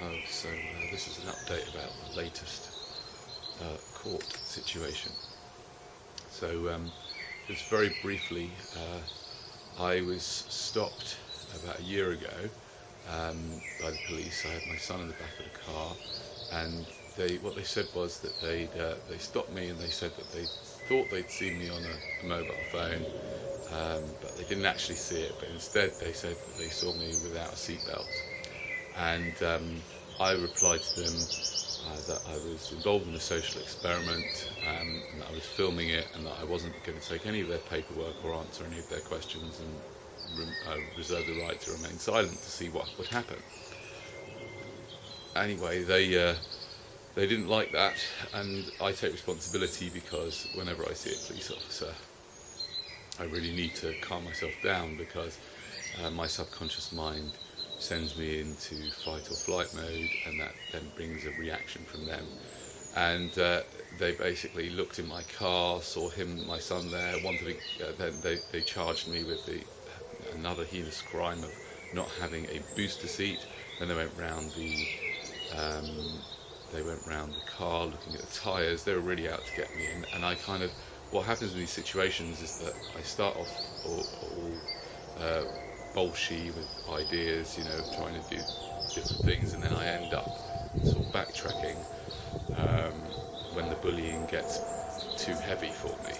This is an update about the latest court situation. So just very briefly, I was stopped about a year ago by the police. I had my son in the back of the car, and what they said was that they stopped me and they said that they thought they'd seen me on a mobile phone, but they didn't actually see it. But instead they said that they saw me without a seatbelt. And I replied to them that I was involved in a social experiment, and that I was filming it, and that I wasn't going to take any of their paperwork or answer any of their questions, and reserve the right to remain silent to see what would happen. Anyway, they didn't like that, and I take responsibility because whenever I see a police officer, I really need to calm myself down, because my subconscious mind sends me into fight or flight mode, and that then brings a reaction from them. And they basically looked in my car, saw my son there, then they charged me with another heinous crime of not having a booster seat. Then they went round the car looking at the tyres. They were really out to get me. And I kind of, what happens in these situations is that I start off all bolshy with ideas, trying to do different things, and then I end up sort of backtracking when the bullying gets too heavy for me.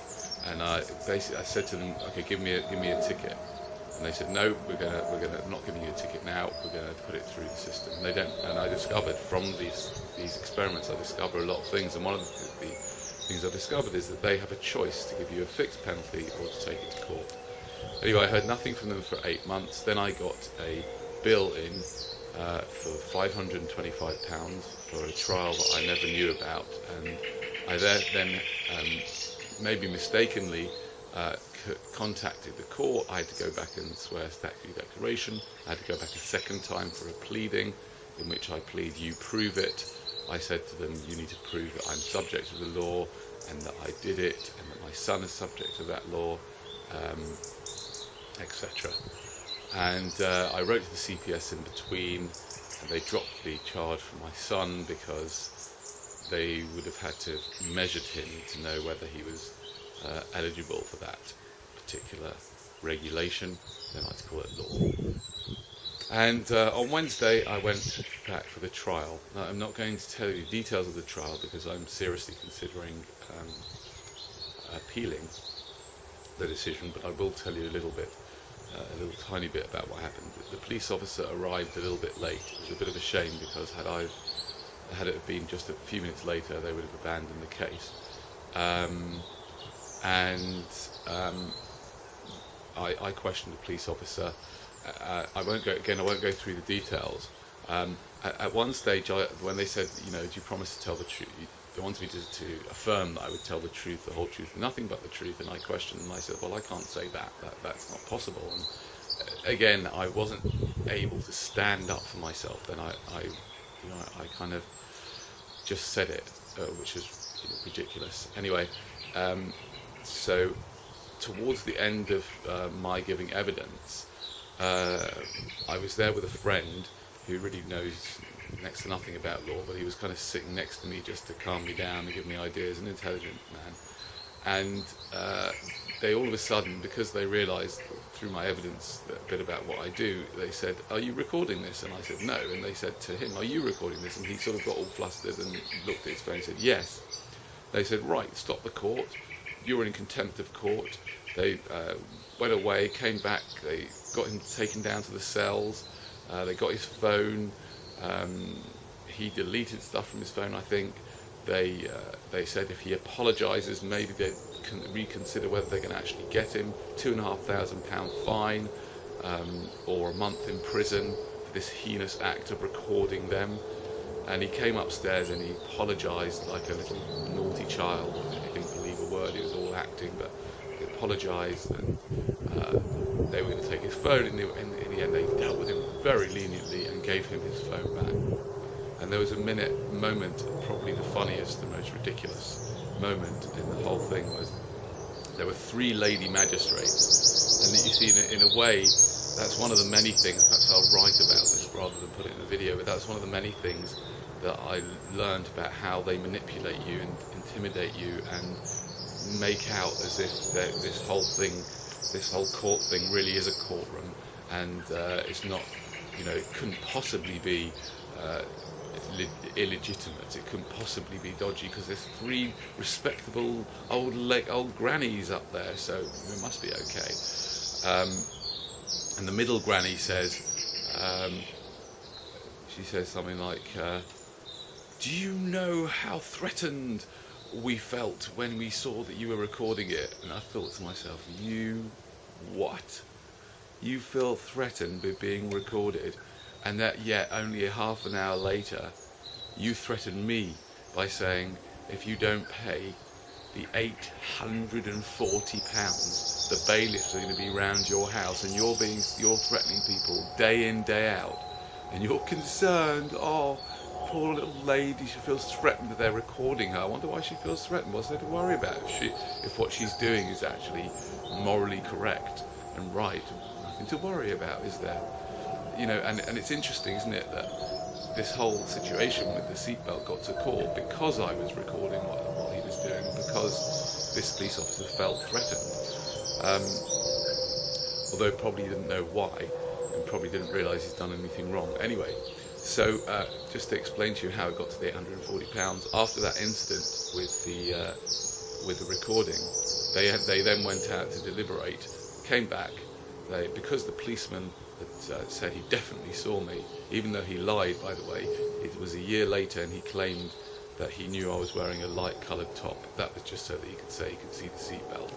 And I said to them, okay, give me a ticket. And they said, no, we're not giving you a ticket now. We're going to put it through the system. And they don't. And I discovered from these experiments, I discover a lot of things. And one of the things I discovered is that they have a choice to give you a fixed penalty or to take it to court. Anyway, I heard nothing from them for 8 months. Then I got a bill in for £525 for a trial that I never knew about, and I then maybe mistakenly contacted the court. I had to go back and swear a statutory declaration. I had to go back a second time for a pleading, in which I plead, you prove it. I said to them, you need to prove that I'm subject to the law, and that I did it, and that my son is subject to that law, etc. And I wrote to the CPS in between, and they dropped the charge for my son because they would have had to have measured him to know whether he was eligible for that particular regulation. They like to call it law. And on Wednesday I went back for the trial. Now, I'm not going to tell you the details of the trial because I'm seriously considering appealing the decision, but I will tell you a little tiny bit about what happened. The police officer arrived a little bit late. It was a bit of a shame, because had it been just a few minutes later, they would have abandoned the case. I questioned the police officer. I won't go through the details. At one stage, when they said, do you promise to tell the truth? They wanted me to affirm that I would tell the truth, the whole truth, and nothing but the truth. And I questioned them. I said, well, I can't say that. That's not possible. And again, I wasn't able to stand up for myself. Then I kind of just said it, which was ridiculous. Anyway, so towards the end of my giving evidence, I was there with a friend who really knows next to nothing about law, but he was kind of sitting next to me just to calm me down and give me ideas, an intelligent man. And they all of a sudden, because they realised through my evidence a bit about what I do, they said, are you recording this? And I said, no. And they said to him, are you recording this? And he sort of got all flustered and looked at his phone and said, yes. They said, right, stop the court. You're in contempt of court. They went away, came back, they got him taken down to the cells, they got his phone. He deleted stuff from his phone, I think. They said if he apologises, maybe they can reconsider whether they can actually get him £2,500 fine, or a month in prison for this heinous act of recording them. And he came upstairs and he apologised like a little naughty child. He didn't believe a word, he was all acting, but he apologised, and they were going to take his phone. In the end, they dealt with him very leniently and gave him his phone back. And there was a moment, probably the funniest, the most ridiculous moment in the whole thing, was there were 3 lady magistrates. And you see, in a way, that's one of the many things, perhaps I'll write about this rather than put it in a video, but that's one of the many things that I learned about how they manipulate you and intimidate you and make out as if this whole thing, this whole court thing really is a courtroom, and it's not, it couldn't possibly be illegitimate. It couldn't possibly be dodgy because there's 3 respectable old grannies up there, so it must be okay. And the middle granny says, she says something like, "Do you know how threatened we felt when we saw that you were recording it?" And I thought to myself, you what? You feel threatened by being recorded, and that yet only a half an hour later you threaten me by saying, if you don't pay the £840, the bailiffs are going to be round your house, and you're threatening people day in, day out, and you're concerned, oh, poor little lady, she feels threatened that they're recording her. I wonder why she feels threatened. What's there to worry about? If what she's doing is actually morally correct and right, nothing to worry about, is there? And it's interesting, isn't it, that this whole situation with the seatbelt got to court because I was recording what he was doing, because this police officer felt threatened, although probably didn't know why, and probably didn't realise he's done anything wrong. Anyway, so just to explain to you how it got to the £840, after that incident with the recording, they then went out to deliberate, came back, because the policeman had said he definitely saw me, even though he lied, by the way. It was a year later and he claimed that he knew I was wearing a light coloured top. That was just so that he could say he could see the seatbelt.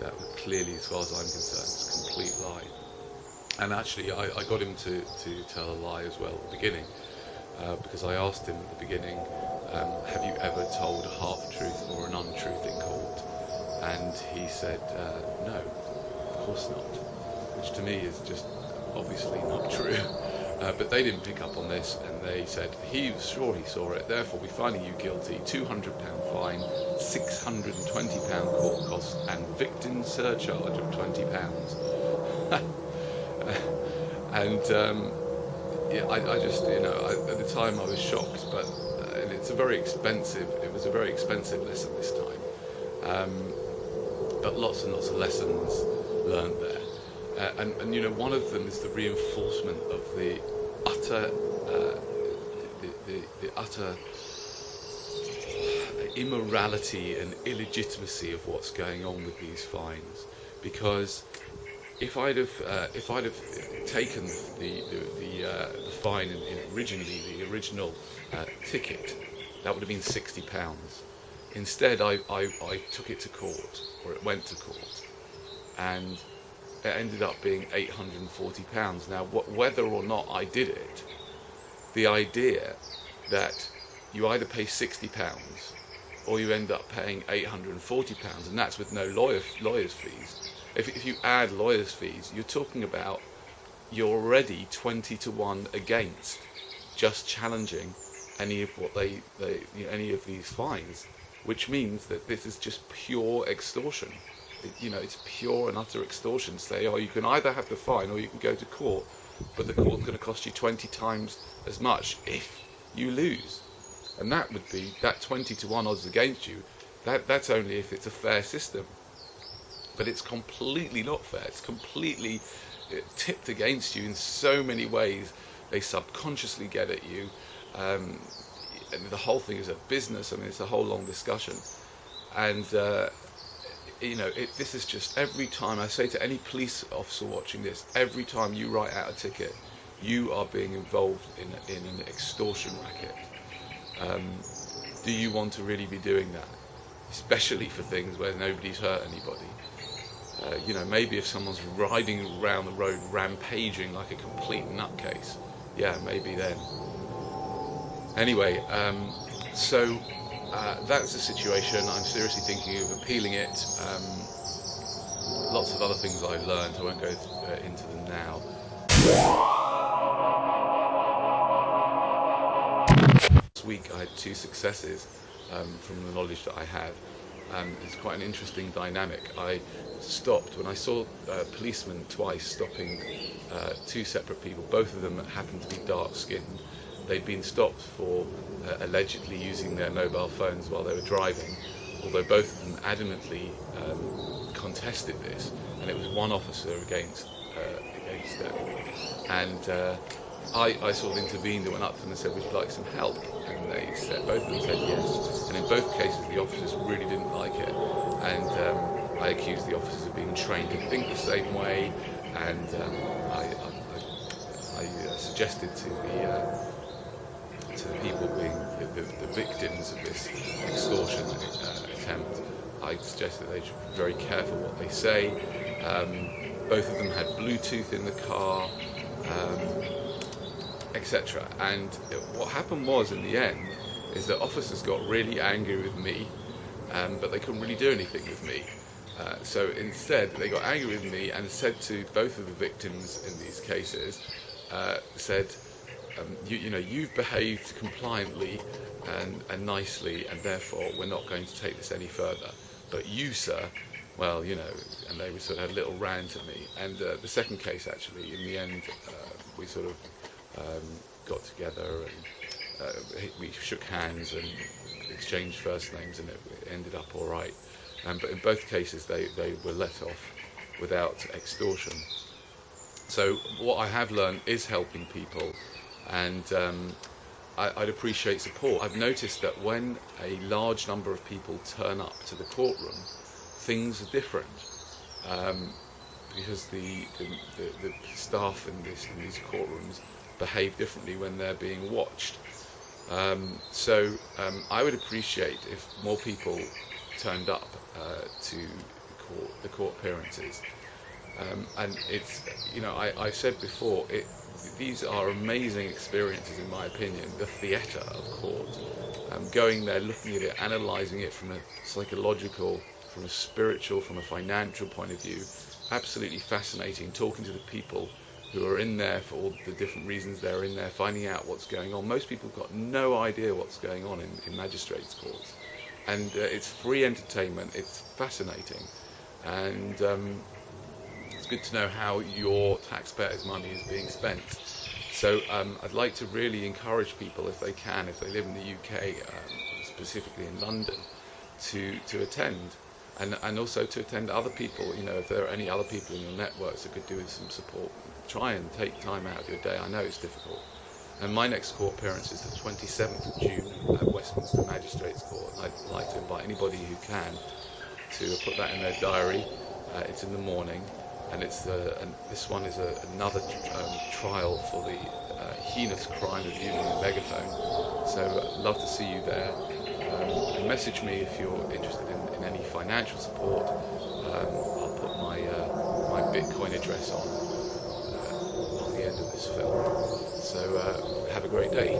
That was clearly, as far as I'm concerned, it's a complete lie. And actually I got him to tell a lie as well at the beginning, because I asked him at the beginning, have you ever told a half-truth or an untruth in court? And he said, no, of course not, which to me is just obviously not true. But they didn't pick up on this, and they said he was sure he saw it, therefore we're finding you guilty, £200 fine, £620 court costs, and victim surcharge of £20. And yeah, I just, at the time I was shocked, but it was a very expensive lesson this time. But lots and lots of lessons learned there. And one of them is the reinforcement of the utter immorality and illegitimacy of what's going on with these fines. Because if I'd have taken the fine originally, the original ticket, that would have been £60. Instead, I took it to court, or it went to court, and it ended up being £840. Now, whether or not I did it, the idea that you either pay £60 or you end up paying £840, and that's with no lawyers' fees. If you add lawyers' fees, you're talking about you're already 20 to 1 against just challenging any of any of these fines, which means that this is just pure extortion. It's pure and utter extortion. Say, you can either have the fine or you can go to court, but the court's going to cost you 20 times as much if you lose. And that would be, that 20 to 1 odds against you, that's only if it's a fair system. But it's completely not fair. It's completely tipped against you in so many ways. They subconsciously get at you. And the whole thing is a business. I mean, it's a whole long discussion. And this is just, every time I say to any police officer watching this, every time you write out a ticket, you are being involved in an extortion racket. Do you want to really be doing that? Especially for things where nobody's hurt anybody. Maybe if someone's riding around the road rampaging like a complete nutcase, yeah, maybe then. Anyway, so that's the situation. I'm seriously thinking of appealing it. Lots of other things I learned, I won't go into them now. This week I had 2 successes from the knowledge that I had. It's quite an interesting dynamic. I stopped when I saw policemen twice stopping two separate people. Both of them happened to be dark-skinned. They'd been stopped for allegedly using their mobile phones while they were driving, although both of them adamantly contested this, and it was one officer against them. And I sort of intervened and went up to them and said, "Would you like some help?" And they said, both of them said yes. And in both cases, the officers really didn't like it. And I accused the officers of being trained to think the same way. And I suggested to the people being the victims of this extortion attempt, I suggested they should be very careful what they say. Both of them had Bluetooth in the car. Etc. And what happened was, in the end, is that officers got really angry with me, but they couldn't really do anything with me. So instead, they got angry with me and said to both of the victims in these cases, you've behaved compliantly and nicely, and therefore we're not going to take this any further. But you, sir, well, and they sort of had a little rant at me. And the second case, actually, in the end, we sort of got together and we shook hands and exchanged first names, and it ended up all right. But in both cases, they were let off without extortion. So what I have learned is helping people, and I'd appreciate support. I've noticed that when a large number of people turn up to the courtroom, things are different. Because the staff in these courtrooms behave differently when they're being watched. So I would appreciate if more people turned up to the court appearances. And it's, I said before, these are amazing experiences, in my opinion, the theatre of court. Going there, looking at it, analysing it from a psychological, from a spiritual, from a financial point of view. Absolutely fascinating, talking to the people who are in there for all the different reasons they're in there, finding out what's going on. Most people have got no idea what's going on in magistrates' courts. And it's free entertainment, it's fascinating. And it's good to know how your taxpayers' money is being spent. So I'd like to really encourage people, if they can, if they live in the UK, specifically in London, to attend. And also to attend other people, if there are any other people in your networks that could do with some support, try and take time out of your day. I know it's difficult. And my next court appearance is the 27th of June at Westminster Magistrates Court. And I'd like to invite anybody who can to put that in their diary. It's in the morning, and and this one is another trial for the heinous crime of using a megaphone. So I'd love to see you there. And message me if you're interested in any financial support. I'll put my Bitcoin address on the end of this film. So have a great day.